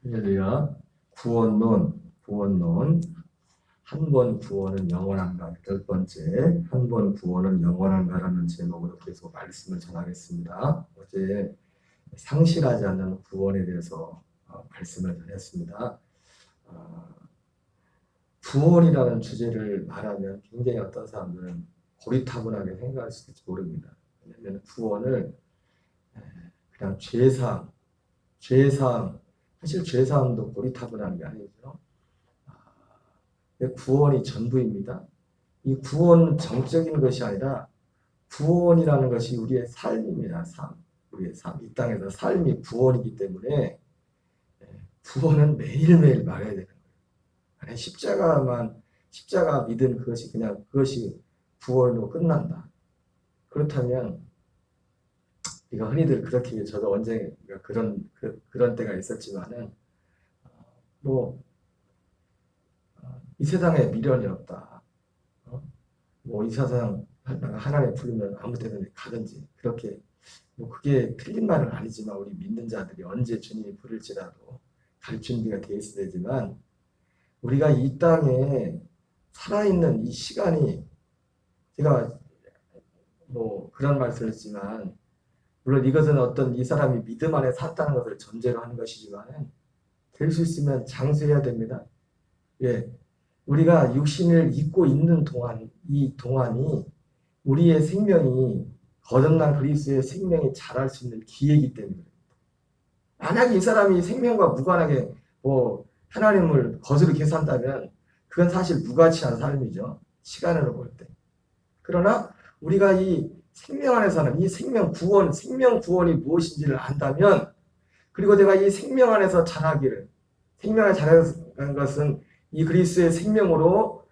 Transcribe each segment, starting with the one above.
할렐루야. 구원론. 한 번 구원은 영원한가. 8번째, 한 번 구원은 영원한가라는 제목으로 계속 말씀을 전하겠습니다. 어제 상실하지 않는 구원에 대해서 말씀을 전했습니다. 구원이라는 주제를 말하면 굉장히 어떤 사람들은 고리타분하게 생각할 수도 있을지 모릅니다. 왜냐하면 구원을 그냥 죄사함, 사실 죄사함도 고리타분한 게 아니죠. 구원이 전부입니다. 이 구원은 정적인 것이 아니라 구원이라는 것이 우리의 삶입니다. 우리의 삶. 이 땅에서 삶이 구원이기 때문에 구원은 매일매일 말해야 되는 거예요. 십자가 믿은 그것이 구원으로 끝난다. 그렇다면 이거 흔히들 그렇게 저도 언제 그런 때가 있었지만은 이 세상에 미련이 없다. 이 세상 하나님 부르면 아무 데든 가든지 그렇게 그게 틀린 말은 아니지만 우리 믿는 자들이 언제 주님이 부를지라도 갈 준비가 되어 있어야 되지만 우리가 이 땅에 살아있는 이 시간이 제가 그런 말씀을 했지만 물론 이것은 어떤 이 사람이 믿음 안에 샀다는 것을 전제로 하는 것이지만 될 수 있으면 장수해야 됩니다. 예, 우리가 육신을 입고 있는 동안 이 동안이 우리의 생명이 거듭난 그리스도의 생명이 자랄 수 있는 기회이기 때문에 만약에 이 사람이 생명과 무관하게 하나님을 거스르게 산다면 그건 사실 무가치한 삶이죠. 시간으로 볼 때. 그러나 우리가 이 생명 안에 사는 이 생명 구원이 무엇인지를 안다면 그리고 내가 이 생명 안에서 생명 안에 자라는 것은 이 그리스도의 생명으로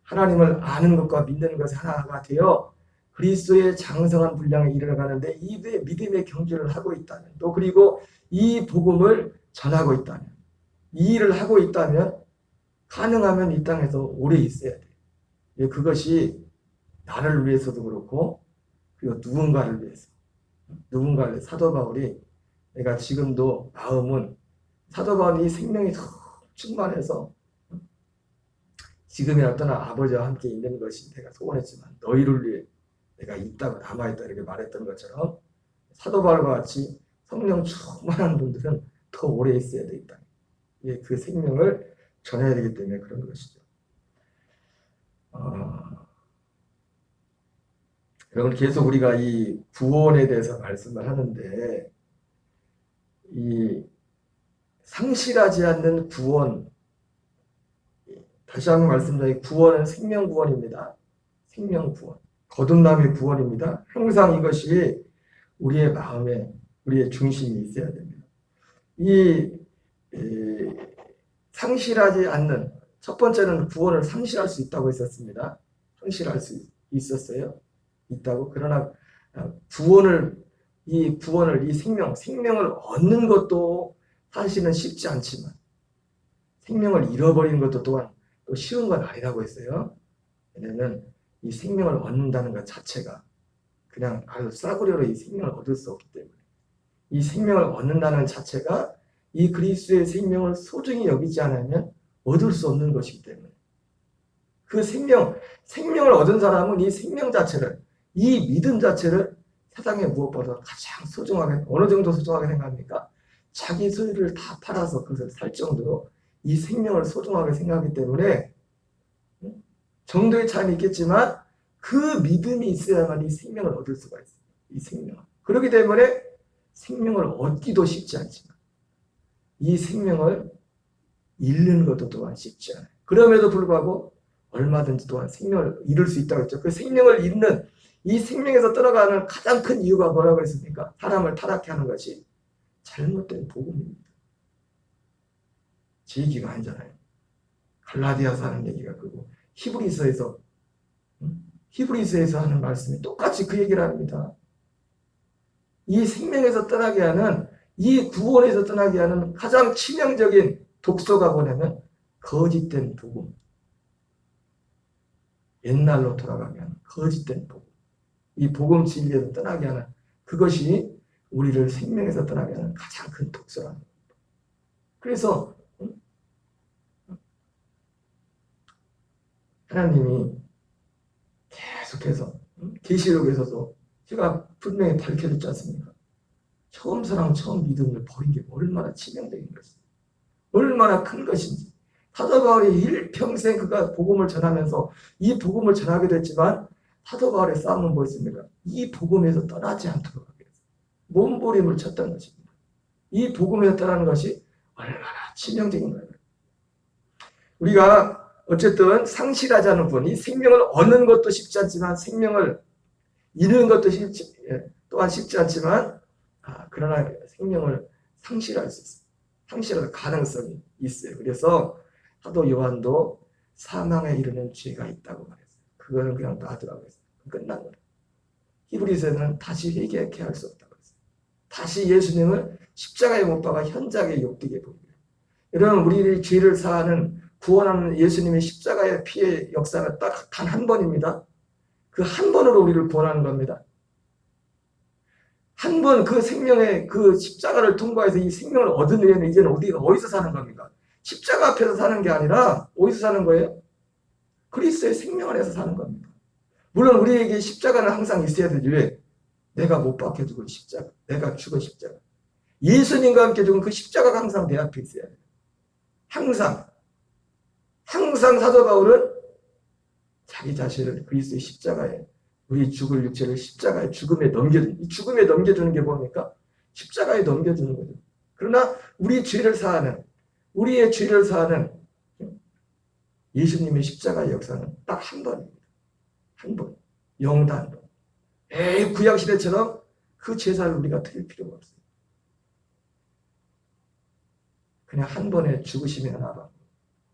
하나님을 아는 것과 믿는 것이 하나가 되어 그리스도의 장성한 분량에 이르러가는데 이 믿음의 경주를 하고 있다면 또 그리고 이 복음을 전하고 있다면 이 일을 하고 있다면 가능하면 이 땅에서 오래 있어야 돼. 그것이 나를 위해서도 그렇고 그리고 누군가를 위해서 사도 바울이 내가 지금도 마음은 사도 바울이 생명이 충만해서 지금이라 떠나 아버지와 함께 있는 것이 내가 소원했지만 너희를 위해 내가 있다고 남아있다 이렇게 말했던 것처럼 사도 바울과 같이 성령 충만한 분들은 더 오래 있어야 되겠다. 그 생명을 전해야 되기 때문에 그런 것이죠. 여러분 계속 우리가 이 구원에 대해서 말씀을 하는데 이 상실하지 않는 구원 다시 한번 말씀드리면 구원은 생명 구원입니다. 생명 구원. 거듭남의 구원입니다. 항상 이것이 우리의 마음에 우리의 중심이 있어야 됩니다. 상실하지 않는 첫 번째는 구원을 상실할 수 있다고 했었습니다. 상실할 수 있었어요. 있다고. 그러나 이 생명을 얻는 것도 사실은 쉽지 않지만 생명을 잃어버리는 것도 또한 또 쉬운 건 아니라고 했어요. 왜냐하면 이 생명을 얻는다는 것 자체가 그냥 아주 싸구려로 이 생명을 얻을 수 없기 때문에 이 생명을 얻는다는 자체가 이 그리스도의 생명을 소중히 여기지 않으면 얻을 수 없는 것이기 때문에 그 생명을 얻은 사람은 이 생명 자체를 이 믿음 자체를 세상에 무엇보다 가장 소중하게 어느 정도 소중하게 생각합니까? 자기 소유를 다 팔아서 그것을 살 정도로 이 생명을 소중하게 생각하기 때문에 정도의 차이는 있겠지만 그 믿음이 있어야만 이 생명을 얻을 수가 있어요. 이 생명을. 그렇기 때문에 생명을 얻기도 쉽지 않지만 이 생명을 잃는 것도 또한 쉽지 않아요. 그럼에도 불구하고 얼마든지 또한 생명을 잃을 수 있다고 했죠. 그 생명을 잃는 이 생명에서 떠나가는 가장 큰 이유가 뭐라고 했습니까? 사람을 타락케 하는 것이 잘못된 복음입니다. 제 얘기가 아니잖아요. 갈라디아서 하는 얘기가 그거. 히브리서에서 하는 말씀이 똑같이 그 얘기를 합니다. 이 생명에서 떠나게 하는 이 구원에서 떠나게 하는 가장 치명적인 독소가 뭐냐면 거짓된 복음. 옛날로 돌아가면 거짓된 복음. 이 복음 진리에서 떠나게 하는 그것이 우리를 생명에서 떠나게 하는 가장 큰 독소라는 거예요. 그래서 하나님이 계속해서 계시록에서도 제가 분명히 밝혀줬지 않습니까? 처음 사랑, 처음 믿음을 버린 게 얼마나 치명적인 것인지, 얼마나 큰 것인지. 사도 바울이 일평생 그가 복음을 전하면서 이 복음을 전하게 됐지만 사도 바울의 싸움은 뭐였습니까? 이 복음에서 떠나지 않도록 하기 위해서 몸부림을 쳤던 것입니다. 이 복음에서 떠나는 것이 얼마나 치명적인 거예요. 우리가 어쨌든 상실하지 않은 분, 이 생명을 얻는 것도 쉽지 않지만 생명을 잃는 것도 또한 쉽지 않지만 그러나 생명을 상실할 수 있어요. 상실할 가능성이 있어요. 그래서 사도 요한도 사망에 이르는 죄가 있다고 말했어요. 그거는 그냥 놔두라고 했어요. 끝난 거예요. 히브리서에는 다시 회개케 할 수 없다고 했어요. 다시 예수님을 십자가에 못 박아 현장에 욕되게 보입니다. 여러분, 우리의 죄를 사하는 구원하는 예수님의 십자가의 피의 역사가 딱 단 한 번입니다. 그 한 번으로 우리를 구원하는 겁니다. 한 번 그 생명의 그 십자가를 통과해서 이 생명을 얻은 후에는 이제는 우리가 어디서 사는 겁니까? 십자가 앞에서 사는 게 아니라 어디서 사는 거예요? 그리스도의 생명 안에서 사는 겁니다. 물론 우리에게 십자가는 항상 있어야 되지. 왜? 내가 못 박혀 죽은 십자가, 내가 죽은 십자가. 예수님과 함께 죽은 그 십자가가 항상 내 앞에 있어야 돼요. 항상 사도 바울은 자기 자신을 그리스도의 십자가에, 우리 죽을 육체를 십자가에 죽음에 넘겨주는, 이 죽음에 넘겨주는 게 뭡니까? 십자가에 넘겨주는 거죠. 그러나 우리의 죄를 사하는 예수님의 십자가의 역사는 딱 한 번입니다. 한 번. 영단 번. 구약시대처럼 그 제사를 우리가 드릴 필요가 없어요. 그냥 한 번에 죽으심이 하나.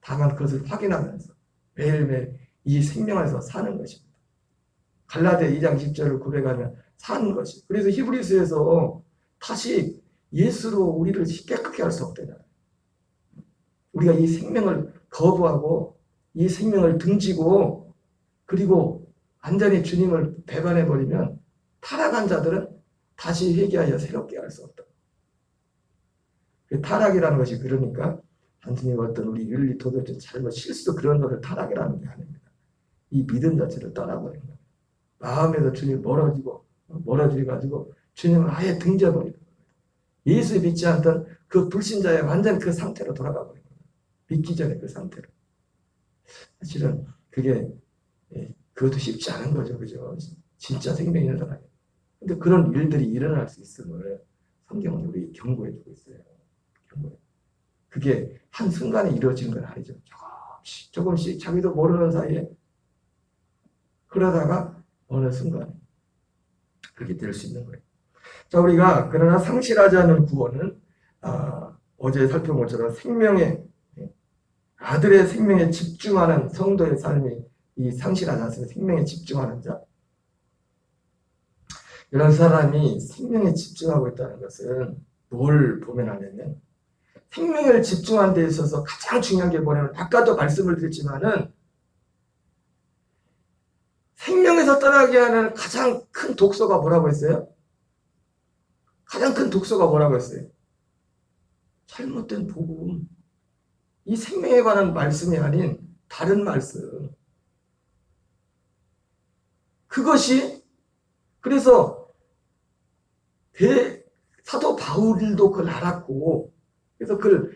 다만 그것을 확인하면서 매일매일 이 생명 안에서 사는 것입니다. 갈라디아 2장 10절을 고백하면 사는 것이. 그래서 히브리서에서 다시 예수로 우리를 깨끗게 할 수 없대요. 우리가 이 생명을 거부하고 이 생명을 등지고 그리고 완전히 주님을 배반해버리면 타락한 자들은 다시 회개하여 새롭게 할 수 없다. 타락이라는 것이 그러니까 단순히 어떤 우리 윤리, 도덕적 잘못, 실수 그런 것을 타락이라는 게 아닙니다. 이 믿음 자체를 떠나버리는 거예요. 마음에서 주님 멀어져가지고 주님을 아예 등져버리는 거예요. 예수 믿지 않던 그 불신자의 완전 그 상태로 돌아가 버리는 거예요. 믿기 전에 그 상태로. 사실은 그것도 쉽지 않은 거죠. 그죠? 진짜 생명이 있는 사람이. 근데 그런 일들이 일어날 수 있음을 성경은 우리 경고해주고 있어요. 경고해. 그게 한순간에 이루어지는 건 아니죠. 조금씩 자기도 모르는 사이에 그러다가 어느 순간 그렇게 될 수 있는 거예요. 자, 우리가 그러나 상실하지 않은 구원은 어제 살펴본 것처럼 아들의 생명에 집중하는 성도의 삶이 이 상실하지 않습니다. 생명에 집중하는 자. 이런 사람이 생명에 집중하고 있다는 것은 뭘 보면 하냐면 생명을 집중하는 데 있어서 가장 중요한 게 뭐냐면 아까도 말씀을 드렸지만은 생명에서 떠나게 하는 가장 큰 독소가 뭐라고 했어요? 가장 큰 독소가 뭐라고 했어요? 잘못된 복음. 이 생명에 관한 말씀이 아닌 다른 말씀. 그것이 그래서 사도 바울도 그걸 알았고 그래서 그걸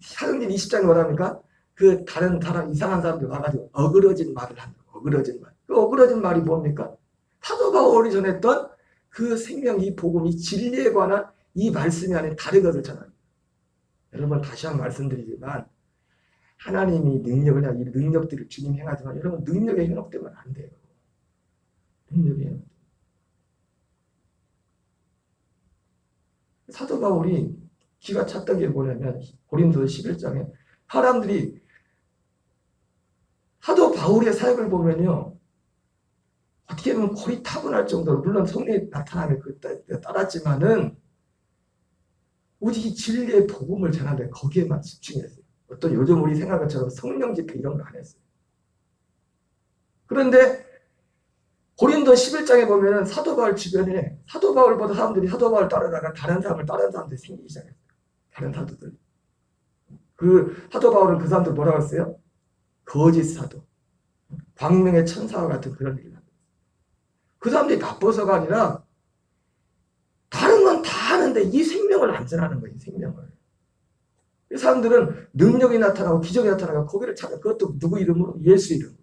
사도행전 20장에 뭐랍니까? 그 다른 사람 이상한 사람들 와가지고 어그러진 말을 한다. 어그러진 말. 그 어그러진 말이 뭡니까? 사도 바울이 전했던 그 생명, 이 복음, 이 진리에 관한 이 말씀이 아닌 다른 것을 전합니다. 여러분 다시 한번 말씀드리지만 하나님이 능력을 이 능력들을 주님 행하지만 여러분 능력에 현혹되면 안 돼요. 능력에 현혹. 사도 바울이 기가 찼던 게 뭐냐면 고린도서 11장에 사람들이 사도 바울의 사역을 보면요 어떻게 보면 거의 타분할 정도로 물론 성령의 나타남이 따랐지만은 오직 진리의 복음을 전하는데 거기에만 집중했어요. 어떤 요즘 우리 생각한 것처럼 성령 집회 이런 거 안 했어요. 그런데 고린도 11장에 보면은 사도 바울 주변에 사도 바울보다 사람들이 사도 바울 따르다가 다른 사람들이 생기기 시작했어요. 다른 사도들. 그 사도 바울은 그 사람들 뭐라고 했어요? 거짓 사도. 광명의 천사와 같은 그런 일을 합니다. 그 사람들이 나빠서가 아니라 다른 건 다 하는데 이 생명을 안 전하는 거예요. 이 생명을. 이 사람들은 능력이 나타나고 기적이 나타나고 거기를 찾아. 그것도 누구 이름으로? 예수 이름으로.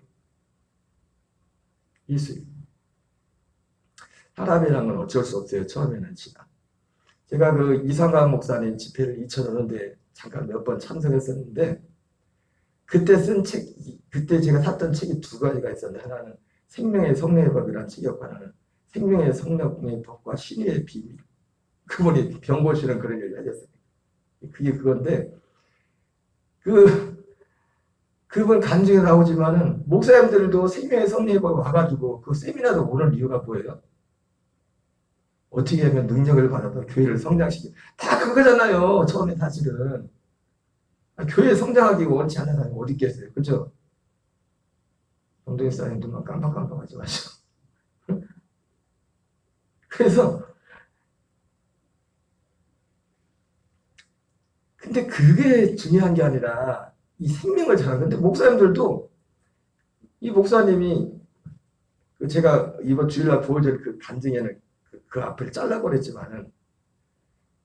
예수 이름. 사람이란 건 어쩔 수 없어요. 처음에는 제가 그 이상관 목사님 집회를 2005년도에 잠깐 몇 번 참석했었는데 그때 그때 제가 샀던 책이 두 가지가 있었는데 하나는 생명의 성령의 법이라는 책이었고 하나는 생명의 성령의 법과 신의의 비밀. 그분이 병고시는 그런 얘기를 하셨어요. 그게 그건데 그분 간증에 나오지만은 목사님들도 생명의 성령의 법 와가지고 그 세미나도 오는 이유가 뭐예요? 어떻게 하면 능력을 받아서 교회를 성장시키고 다 그거잖아요. 처음에 사실은 교회 성장하기 원치 않는 사람이 어디 있겠어요. 그죠? 정동희 사님 눈만 깜빡깜빡하지 마시고. 그래서 근데 그게 중요한 게 아니라 이 생명을 전하는 근데 목사님들도 이 목사님이 제가 이번 주일날 보여줄 그 간증에는 그 앞을 잘라버렸지만은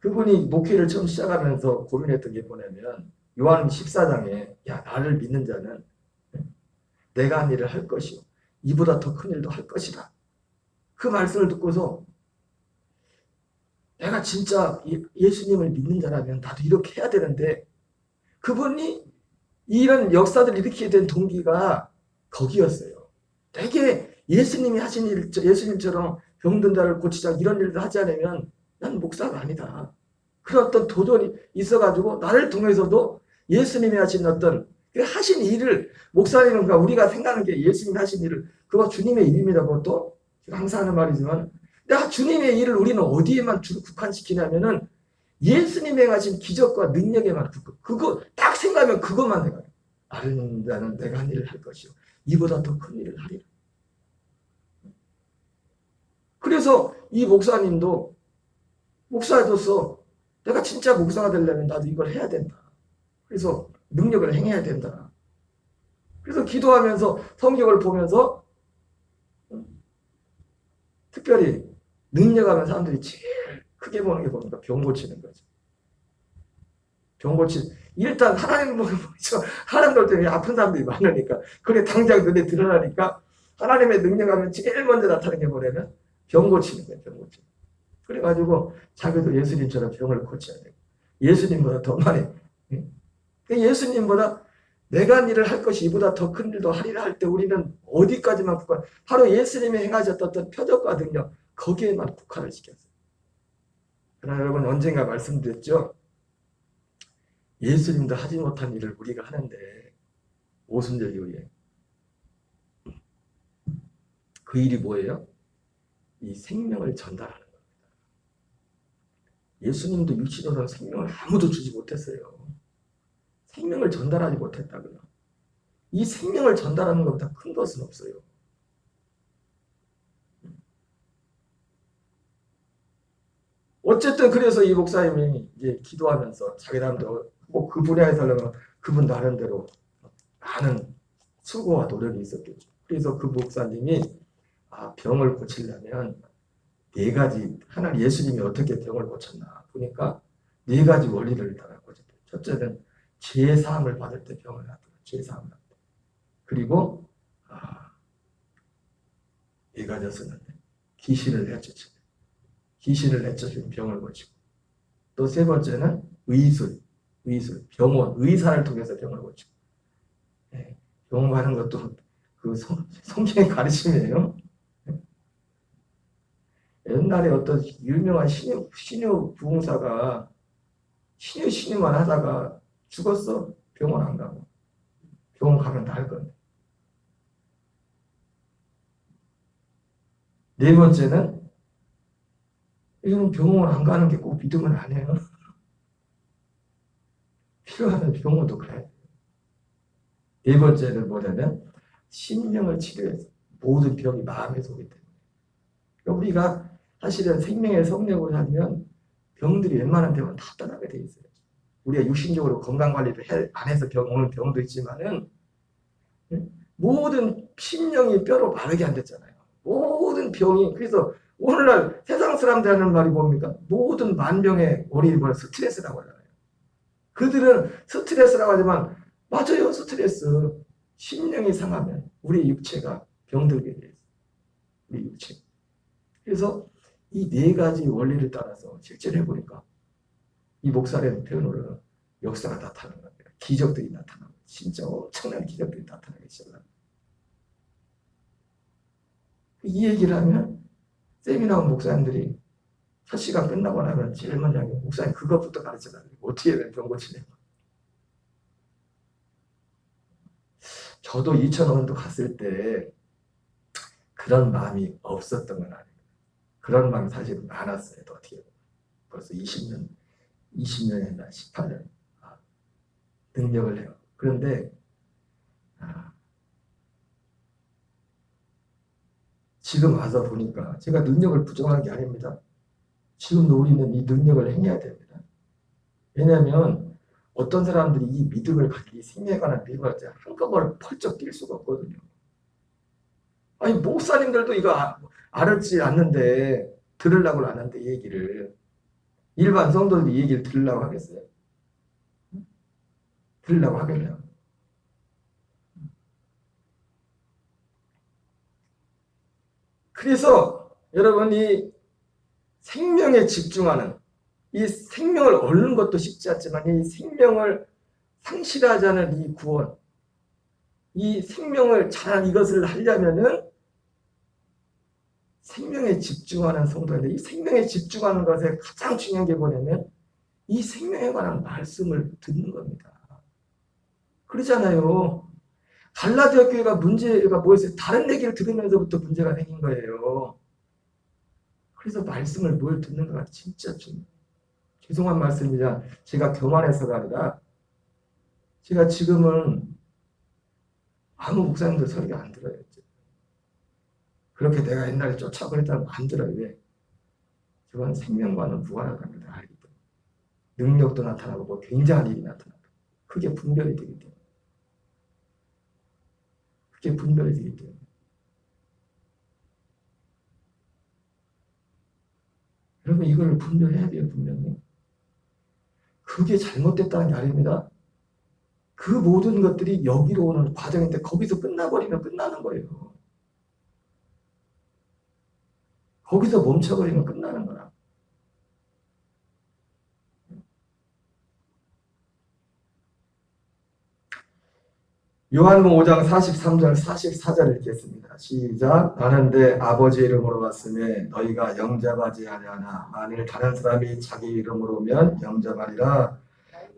그분이 목회를 처음 시작하면서 고민했던 게 뭐냐면 요한 14장에 야 나를 믿는 자는 내가 한 일을 할 것이요 이보다 더 큰 일도 할 것이다. 그 말씀을 듣고서 내가 진짜 예수님을 믿는 자라면 나도 이렇게 해야 되는데 그분이 이런 역사들을 일으키게 된 동기가 거기였어요. 되게 예수님이 하신 일, 예수님처럼 병든 자를 고치자 이런 일을 하지 않으면 난 목사가 아니다. 그런 어떤 도전이 있어가지고 나를 통해서도 예수님이 하신 어떤 하신 일을 목사님은 우리가 생각하는 게 예수님이 하신 일을 그거 주님의 일입니다고 또 항상 하는 말이지만 주님의 일을 우리는 어디에만 국한시키냐면은 예수님이 행하신 기적과 능력에만 그거 딱 생각하면 그것만 생각해. 다른 자는 내가 한 일을 할 것이요 이보다 더 큰 일을 하리라. 그래서 이 목사님도 목사로서 내가 진짜 목사가 되려면 나도 이걸 해야 된다. 그래서 능력을 행해야 된다. 그래서 기도하면서 성경을 보면서 특별히 능력하면 사람들이 제일 크게 보는 게 뭡니까? 병 고치는 거죠. 병 고치는. 일단 하나님 보면 하나님 때문에 아픈 사람들이 많으니까 그게 당장 눈에 드러나니까 하나님의 능력하면 제일 먼저 나타나는 게 뭐냐면 병 고치는 거예요. 병 고치는. 그래가지고 자기도 예수님처럼 병을 고쳐야 되고 예수님보다 더 많이 예수님보다 내가 한 일을 할 것이 이보다 더 큰 일도 하리라 할 때 우리는 어디까지만 국한 바로 예수님이 행하셨던 표적과 능력 거기에만 국한을 시켰어요. 그러나 여러분 언젠가 말씀드렸죠. 예수님도 하지 못한 일을 우리가 하는데 오순절 이후에 그 일이 뭐예요? 이 생명을 전달하는 겁니다. 예수님도 육신으로 생명을 아무도 주지 못했어요. 생명을 전달하지 못했다고요. 이 생명을 전달하는 것보다 큰 것은 없어요. 어쨌든 그래서 이 목사님이 이제 기도하면서 자기 사람도 꼭 그 분야에 살려면 그분 나름대로 많은 수고와 노력이 있었겠죠. 그래서 그 목사님이 병을 고치려면 네 가지 하나님 예수님이 어떻게 병을 고쳤나 보니까 네 가지 원리를 따라 고쳤대요. 첫째는 죄 사함을 받을 때 병을 낫더라. 죄 사함을 받을 때. 그리고 네 가지였었는데 귀신을 내쫓으면 귀신을 내쫓으면 병을 고치고 또 세 번째는 의술, 병원, 의사를 통해서 병을 고치고 병원 가는 것도 그 성경의 가르침이에요. 옛날에 어떤 유명한 신유 부흥사가 신유만 하다가 죽었어. 병원 안 가고. 병원 가면 나을 건데. 네 번째는 이건 병원 안 가는 게 꼭 믿음은 아니에요. 필요하면 병원도 가야 돼요. 네 번째는 뭐냐면 심령을 치료해서 모든 병이 마음에서 오기 때문에 그러니까 우리가 사실은 생명의 성령으로 살면 병들이 웬만한 병은 다 떠나게 돼 있어요. 우리가 육신적으로 건강관리를 안 해서 오는 병도 있지만은 모든 심령이 뼈로 마르게 안 됐잖아요. 모든 병이. 그래서 오늘날 세상 사람들 하는 말이 뭡니까? 모든 만병의 원인이 스트레스라고 하잖아요. 그들은 스트레스라고 하지만 맞아요. 스트레스. 심령이 상하면 우리 육체가 병들게 돼 있어요. 우리 육체. 그래서 이 네 가지 원리를 따라서 실천해 보니까 이 목사의 표현으로는 역사가 나타나는 겁니다. 기적들이 나타나고 진짜 엄청난 기적들이 나타나기 시작합니다. 이 얘기를 하면 세미나 온 목사님들이 첫 시간 끝나고 나면 제일 먼저 하는 게 목사님 그것부터 가르쳐달라고. 어떻게 하면 병 고치냐고. 저도 2005년도 갔을 때 그런 마음이 없었던 건 아니에요. 그런 마음이 사실 많았어요. 또 어떻게 벌써 20년 했나 18년 능력을 해요. 그런데 지금 와서 보니까 제가 능력을 부정하는 게 아닙니다. 지금도 우리는 이 능력을 행해야 됩니다. 왜냐하면 어떤 사람들이 이 믿음을 가지고 이 생명에 관한 믿음을 가지고 한꺼번에 펄쩍 뛸 수가 없거든요. 아니 목사님들도 이거 알지 않는데 들으려고 하는데 이 얘기를 일반 성도들도 이 얘기를 들으려고 하겠어요? 들으려고 하겠네요. 그래서 여러분이 생명에 집중하는 이 생명을 얻는 것도 쉽지 않지만 이 생명을 상실하지 않은 이 구원, 이 생명을 잘 이것을 하려면은 생명에 집중하는 성도인데 이 생명에 집중하는 것에 가장 중요한 게 뭐냐면 이 생명에 관한 말씀을 듣는 겁니다. 그러잖아요. 갈라디아 교회가 문제가 뭐였어요? 다른 얘기를 들으면서부터 문제가 생긴 거예요. 그래서 말씀을 뭘 듣는가가 진짜 좀 죄송한 말씀이자 제가 교만해서가 아니라 제가 지금은 아무 목사님들 설교 안 들어요. 그렇게 내가 옛날에 쫓아고 했다면 안 들어요. 왜? 저건 생명과는 무관한 겁니다. 알기 때문에. 능력도 나타나고 뭐 굉장한 일이 나타나고 그게 분별이 되기 때문에. 그게 분별이 되기 때문에. 여러분 이걸 분별해야 돼요. 분명히. 그게 잘못됐다는 게 아닙니다. 그 모든 것들이 여기로 오는 과정인데 거기서 끝나버리면 끝나는 거예요. 거기서 멈춰버리면 끝나는 거라. 요한복음 5장 43절 44절 읽겠습니다. 시작. 나는 내 아버지 이름으로 왔으며 너희가 영접하지 아니하나 만일 다른 사람이 자기 이름으로 오면 영접하리라.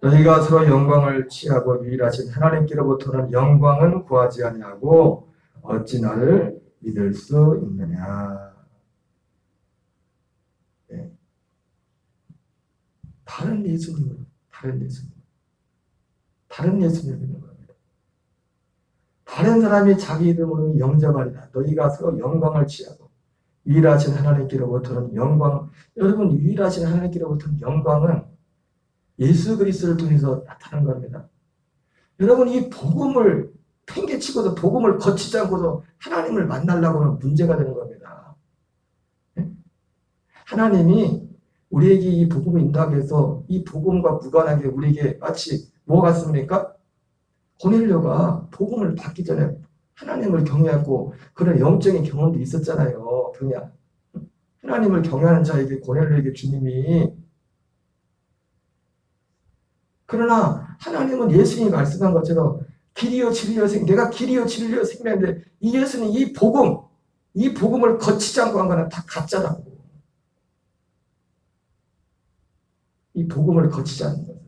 너희가 서로 영광을 취하고 유일하신 하나님께로부터는 영광은 구하지 아니하고 어찌 나를 믿을 수 있느냐. 네. 다른 예수님을 믿는 겁니다. 다른 사람이 자기 이름으로 영접하리라. 너희가 서로 영광을 취하고 유일하신 하나님께로부터는 영광. 여러분 유일하신 하나님께로부터는 영광은 예수 그리스도를 통해서 나타나는 겁니다. 여러분 이 복음을 팽개치고도 복음을 거치지 않고도 하나님을 만나려고 하면 문제가 되는 겁니다. 하나님이 우리에게 이 복음을 인도하기 위해서 이 복음과 무관하게 우리에게 마치 뭐 같습니까? 고넬료가 복음을 받기 전에 하나님을 경외하고 그런 영적인 경험도 있었잖아요. 그냥 하나님을 경외하는 자에게 고넬료에게 주님이 그러나 하나님은 예수님이 말씀한 것처럼 길이요 진리요 생 내가 길이요 진리요 생명인데 이 예수님 이 복음을 거치지 않고 한 거는 다 가짜라고. 이 복음을 거치지 않는 거죠.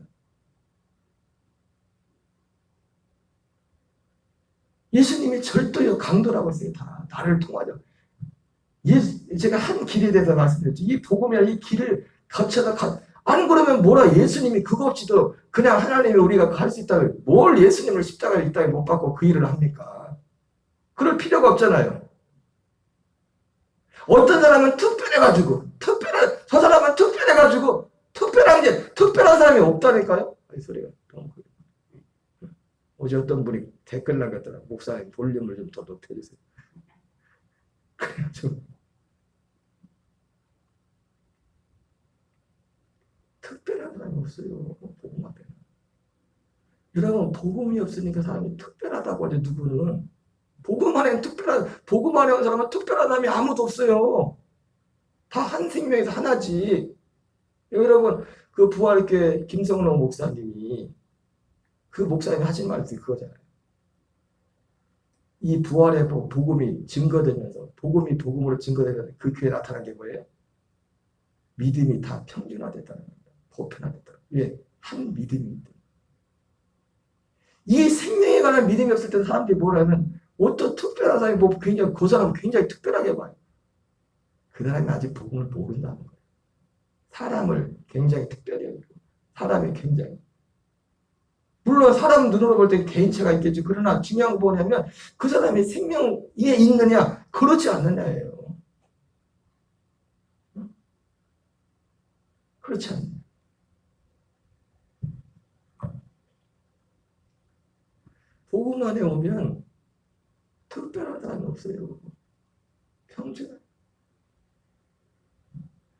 예수님이 절도요 강도라고 했어요. 다 나를 통하죠. 제가 한 길에 대해서 말씀드렸죠. 이 복음이야 이 길을 거쳐서 안 그러면 뭐라 예수님이 그거 없이도 그냥 하나님이 우리가 할 수 있다면 뭘 예수님을 십자가에 이 땅에 못 받고 그 일을 합니까? 그럴 필요가 없잖아요. 어떤 사람은 특별해가지고, 저 사람은 특별해가지고, 특별한 사람이 없다니까요? 이 소리가. 어제 어떤 분이 댓글 남겼더라. 목사님 볼륨을 좀 더 높여주세요. 그래가지고, 특별한 사람이 없어요. 복음 앞에. 여러분, 복음이 없으니까 사람이 특별하다고 하죠, 누구는. 복음 안에 온 사람은 특별한 사람이 아무도 없어요. 다 한 생명에서 하나지. 여러분, 그 부활교회 김성롱 목사님이, 그 목사님이 하신 말씀이 그거잖아요. 이 부활의 복음이 증거되면서, 복음이 복음으로 증거되면서 그 교회에 나타난 게 뭐예요? 믿음이 다 평준화됐다는 겁니다. 보편화됐다는 거예요. 왜? 한 믿음입니다. 이 생명에 관한 믿음이 없을 때 사람들이 뭐라면, 어떤 특별한 사람이 뭐 굉장히, 그 사람은 굉장히 특별하게 봐요. 그 사람이 아직 복음을 모른다는 거예요. 사람을 굉장히 특별히 여기고, 사람이 굉장히. 물론 사람 눈으로 볼 때 개인차가 있겠지. 그러나 중요한 거 뭐냐면 그 사람이 생명에 있느냐, 그렇지 않느냐예요. 그렇지 않느냐. 복음 안에 오면 특별한 사람이 없어요. 평균.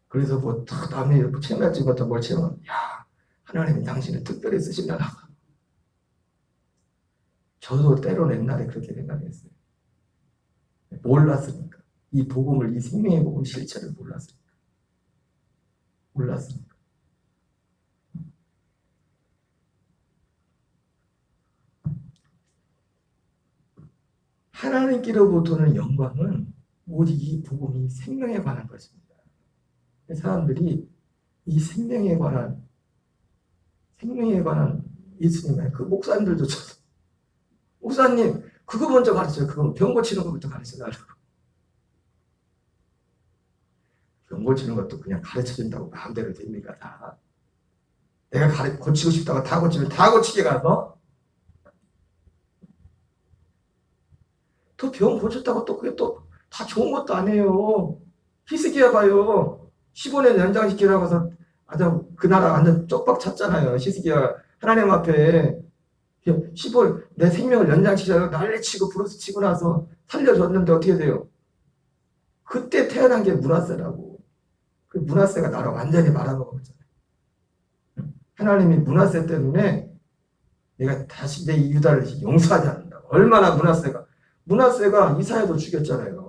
그래서 뭐 남이 체면 찍었다 뭘 체면, 야, 하나님이 당신을 특별히 쓰시려나. 저도 때로는 옛날에 그렇게 생각했어요. 몰랐으니까. 이 복음을, 이 생명의 복음 실체를 몰랐으니까. 하나님께로부터 오는 영광은 오직 이 복음이 생명에 관한 것입니다. 사람들이 이 생명에 관한 예수님의 그 목사님들조차도, 목사님 그거 먼저 가르쳐요. 그건 병 고치는 것부터 가르쳐달라고. 병 고치는 것도 그냥 가르쳐준다고 마음대로 됩니까? 다. 내가 고치고 싶다고 다 고치면 다 고치게 가서 또 병 고쳤다고 또 그게 또 다 좋은 것도 아니에요. 히스기야 봐요. 15년 연장시키라고 해서 아주 그 나라 완전 쪽박 찼잖아요. 히스기야 하나님 앞에 15년 내 생명을 연장시키자고 난리치고 부르스 치고 나서 살려줬는데 어떻게 돼요? 그때 태어난 게 므낫세라고. 그 므낫세가 나를 완전히 말아먹었잖아요. 하나님이 므낫세 때문에 내가 다시 내 유다를 용서하지 않는다고. 얼마나 므낫세가 이사야도 죽였잖아요.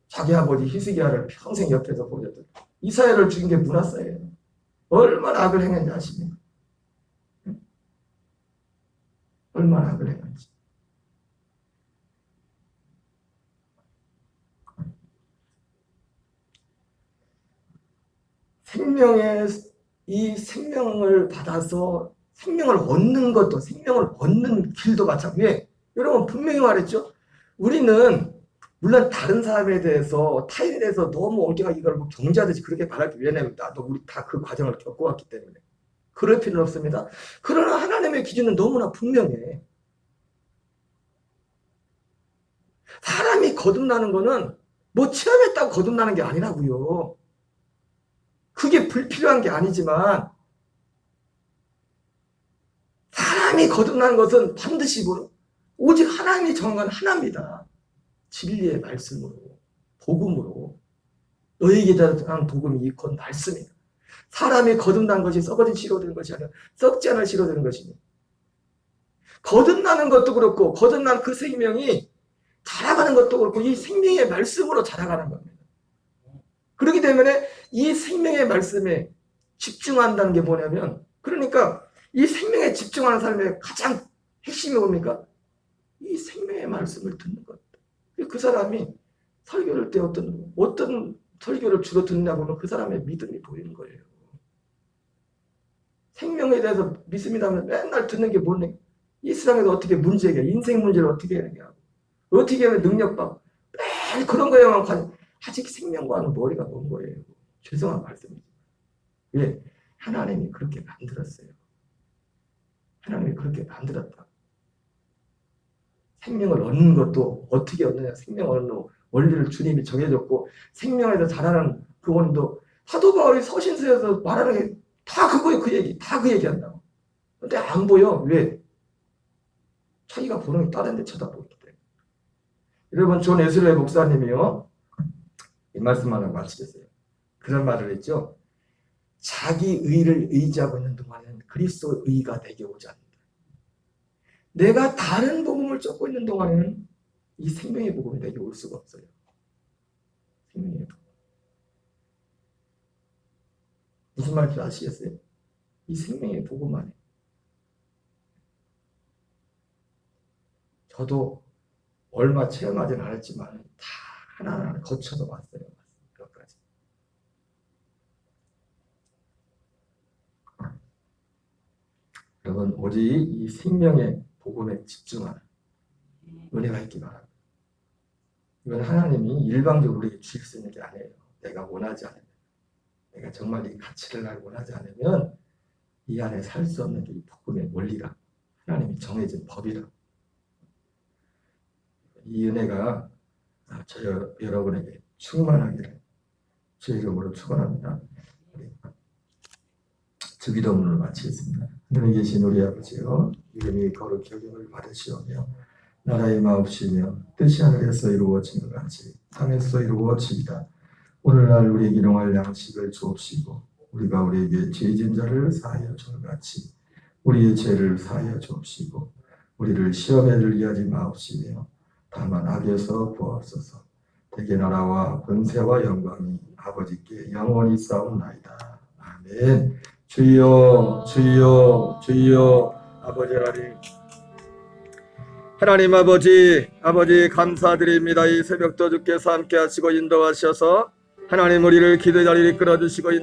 자기 아버지 히스기야를 평생 옆에서 보셨던 이사야를 죽인 게 므낫세예요. 얼마나 악을 행했는지 아십니까? 얼마나 악을 행했는지. 이 생명을 받아서 생명을 얻는 것도, 생명을 얻는 길도 마찬가지예요. 여러분 분명히 말했죠. 우리는 물론 다른 사람에 대해서, 타인에 대해서 너무 우리가 이걸 뭐 경지하듯이 그렇게 말할 게, 왜냐면 나도 우리 다 그 과정을 겪어왔기 때문에 그럴 필요는 없습니다. 그러나 하나님의 기준은 너무나 분명해. 사람이 거듭나는 거는 뭐 체험했다고 거듭나는 게 아니라고요. 그게 불필요한 게 아니지만 사람이 거듭나는 것은 반드시 오직 하나님이 정한 건 하나입니다. 진리의 말씀으로, 복음으로. 너에게 전한 복음이 곧 말씀이다. 사람이 거듭난 것이 썩어진 씨로 되는 것이 아니라 썩지 않을 씨로 되는 것입니다. 거듭나는 것도 그렇고 거듭난 그 생명이 자라가는 것도 그렇고 이 생명의 말씀으로 자라가는 겁니다. 그렇기 때문에 이 생명의 말씀에 집중한다는 게 뭐냐면, 그러니까 이 생명에 집중하는 삶의 가장 핵심이 뭡니까? 이 생명의 말씀을 듣는 것. 그 사람이 설교를 때 어떤 설교를 주로 듣느냐고는 그 사람의 믿음이 보이는 거예요. 생명에 대해서 믿습니다면 맨날 듣는 게 뭐냐? 이 세상에서 어떻게 문제 해결, 인생 문제를 어떻게 해결하고, 어떻게 하면 능력받고, 매일 그런 거에만 아직 생명과는 머리가 먼 거예요. 죄송한 말씀이죠. 왜? 하나님이 그렇게 만들었어요. 하나님이 그렇게 만들었다. 생명을 얻는 것도 어떻게 얻느냐? 생명을 원리를 주님이 정해줬고 생명에서 자라는 그 원리도 사도 바울이 서신서에서 말하는 게 다 그거예요. 그 얘기. 다 그 얘기한다고. 근데 안 보여. 왜? 자기가 보는 게 다른 데 쳐다보기 때문에. 여러분 존 웨슬리 목사님이요. 이 말씀 하나 마치겠어요. 그런 말을 했죠. 자기 의를 의지하고 있는 동안은 그리스도 의가 내게 오지 않는다. 내가 다른 복음을 쫓고 있는 동안에는 이 생명의 복음이 내게 올 수가 없어요. 생명의 복음. 무슨 말인지 아시겠어요? 이 생명의 복음 안에 저도 얼마 체험하지는 않았지만 다 하나하나 거쳐서 왔어요. 여기까지. 여러분 오직 이 생명의 복음에 집중하는 은혜가 있기 바랍니다. 이건 하나님이 일방적으로 우리에게 주실 수 있는 게 아니에요. 내가 원하지 않으면, 내가 정말 이 가치를 알고 원하지 않으면 이 안에 살 수 없는 게 이 복음의 원리라, 하나님이 정해진 법이라. 이 은혜가 여러분에게 충만하기를 주의 이름으로 축원합니다. 주기도문을 마치겠습니다. 하늘에 계신 우리 아버지여, 이름이 거룩히 여김을 받으시오며 나라의 마옵시며 뜻이 하늘에서 이루어진 것 같이 땅에서 이루어지이다. 오늘날 우리에게 일용할 양식을 주옵시고 우리가 우리에게 죄진 자를 사하여 준 것 같이 우리의 죄를 사하여 주옵시고 우리를 시험에 들게 하지 마옵시며 다만 악에서 구하옵소서. 대개 나라와 권세와 영광이 아버지께 영원히 싸움나이다. 아멘. 주여 주여 주여. 아버지 하나님 아버지 감사드립니다. 이 새벽도 주께서 함께 하시고 인도하셔서 하나님 우리를 기도의 자리를 끌어주시고